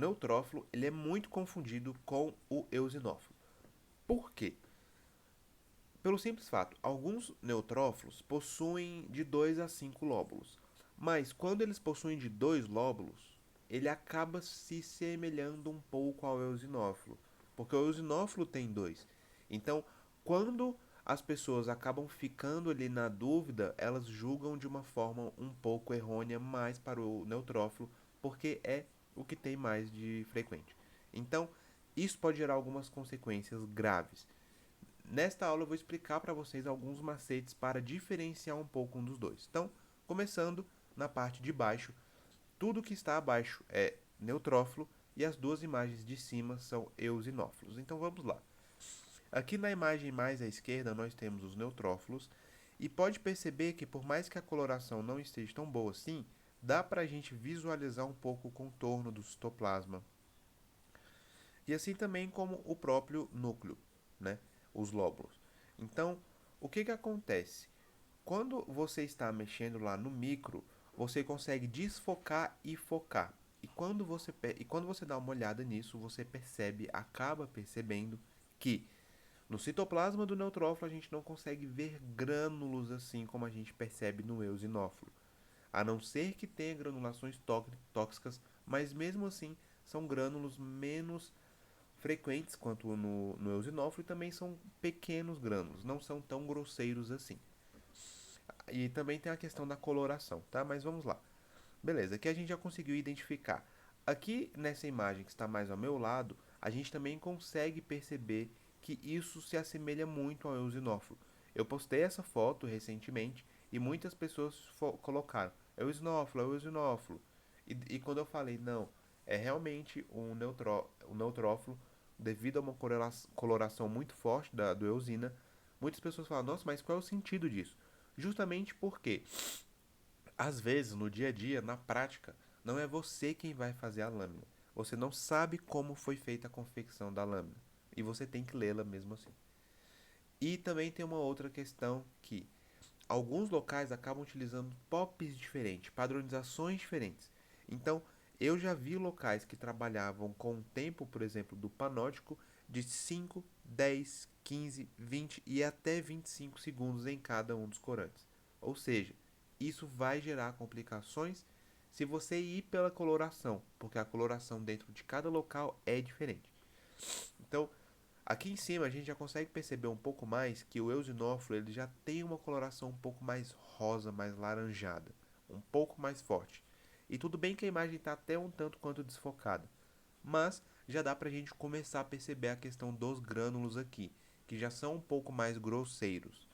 neutrófilo ele é muito confundido com o eosinófilo. Por quê? Pelo simples fato, alguns neutrófilos possuem de 2 a 5 lóbulos, mas quando eles possuem de 2 lóbulos, ele acaba se semelhando um pouco ao eosinófilo, porque o eosinófilo tem 2. Então, quando as pessoas acabam ficando ali na dúvida, elas julgam de uma forma um pouco errônea mais para o neutrófilo, porque é o que tem mais de frequente. Então, isso pode gerar algumas consequências graves. Nesta aula eu vou explicar para vocês alguns macetes para diferenciar um pouco um dos dois. Então, começando na parte de baixo, tudo que está abaixo é neutrófilo e as duas imagens de cima são eosinófilos. Então vamos lá. Aqui na imagem mais à esquerda nós temos os neutrófilos e pode perceber que por mais que a coloração não esteja tão boa assim, dá para a gente visualizar um pouco o contorno do citoplasma. E assim também como o próprio núcleo, né? Os lóbulos. Então, o que acontece? Quando você está mexendo lá no micro, você consegue desfocar e focar. E quando você dá uma olhada nisso, você acaba percebendo que no citoplasma do neutrófilo a gente não consegue ver grânulos assim como a gente percebe no eosinófilo. A não ser que tenha granulações tóxicas, mas mesmo assim são grânulos menos frequentes quanto no eosinófilo e também são pequenos grânulos, não são tão grosseiros assim. E também tem a questão da coloração, tá? Mas vamos lá. Beleza, aqui a gente já conseguiu identificar. Aqui nessa imagem que está mais ao meu lado, a gente também consegue perceber que isso se assemelha muito ao eosinófilo. Eu postei essa foto recentemente e muitas pessoas colocaram eosinófilo, eosinófilo. E quando eu falei, não, é realmente um neutrófilo, devido a uma coloração muito forte do eosina, muitas pessoas falam, nossa, mas qual é o sentido disso? Justamente porque às vezes, no dia a dia, na prática, não é você quem vai fazer a lâmina. Você não sabe como foi feita a confecção da lâmina. E você tem que lê-la mesmo assim. E também tem uma outra questão que alguns locais acabam utilizando POPs diferentes, padronizações diferentes. Então, eu já vi locais que trabalhavam com o tempo, por exemplo, do panótico de 5, 10, 15, 20 e até 25 segundos em cada um dos corantes. Ou seja, isso vai gerar complicações se você ir pela coloração, porque a coloração dentro de cada local é diferente. Então, aqui em cima a gente já consegue perceber um pouco mais que o eosinófilo ele já tem uma coloração um pouco mais rosa, mais laranjada, um pouco mais forte. E tudo bem que a imagem está até um tanto quanto desfocada, mas já dá para a gente começar a perceber a questão dos grânulos aqui, que já são um pouco mais grosseiros.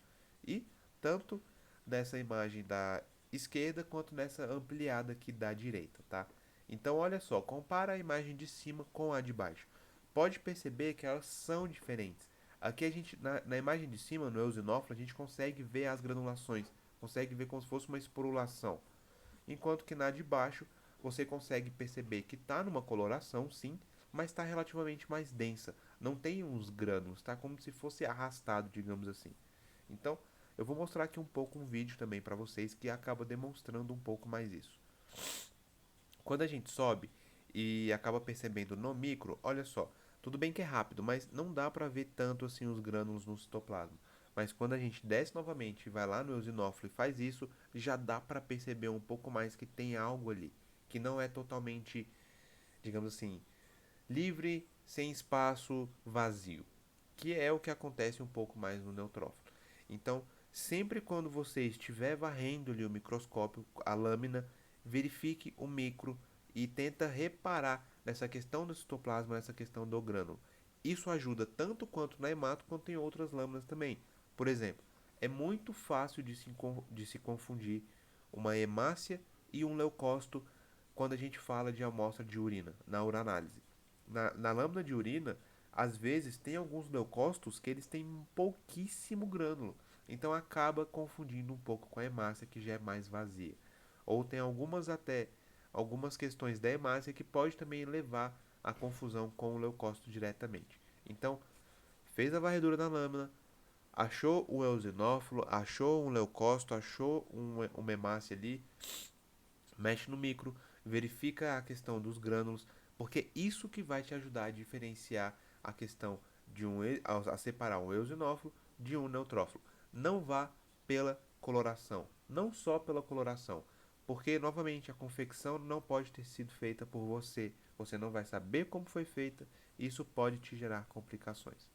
E tanto dessa imagem da esquerda quanto nessa ampliada aqui da direita, tá? Então olha só, compara a imagem de cima com a de baixo. Pode perceber que elas são diferentes. Aqui a gente, na imagem de cima, no eosinófilo, a gente consegue ver as granulações, consegue ver como se fosse uma esporulação. Enquanto que na de baixo, você consegue perceber que está numa coloração, sim, mas está relativamente mais densa. Não tem uns grânulos, está como se fosse arrastado, digamos assim. Então, eu vou mostrar aqui um pouco um vídeo também para vocês que acaba demonstrando um pouco mais isso. Quando a gente sobe e acaba percebendo no micro, olha só, tudo bem que é rápido, mas não dá para ver tanto assim os grânulos no citoplasma. Mas quando a gente desce novamente e vai lá no eosinófilo e faz isso, já dá para perceber um pouco mais que tem algo ali, que não é totalmente, digamos assim, livre, sem espaço, vazio, que é o que acontece um pouco mais no neutrófilo. Então, sempre quando você estiver varrendo ali o microscópio, a lâmina, verifique o micro e tenta reparar nessa questão do citoplasma, nessa questão do grânulo. Isso ajuda tanto quanto na hemato quanto em outras lâminas também. Por exemplo, é muito fácil de se confundir uma hemácia e um leucócito quando a gente fala de amostra de urina, na uranálise. Na lâmina de urina, às vezes tem alguns leucócitos que eles têm um pouquíssimo grânulo, então acaba confundindo um pouco com a hemácia que já é mais vazia. Ou tem algumas questões da hemácia que pode também levar à confusão com o leucócito diretamente. Então, fez a varredura da lâmina, achou um eosinófilo, achou um leucócito, achou uma hemácia ali, mexe no micro, verifica a questão dos grânulos, Porque isso que vai te ajudar a diferenciar a questão de a separar um eosinófilo de um neutrófilo. Não vá pela coloração, não só pela coloração, porque novamente a confecção não pode ter sido feita por você. Você não vai saber como foi feita, e isso pode te gerar complicações.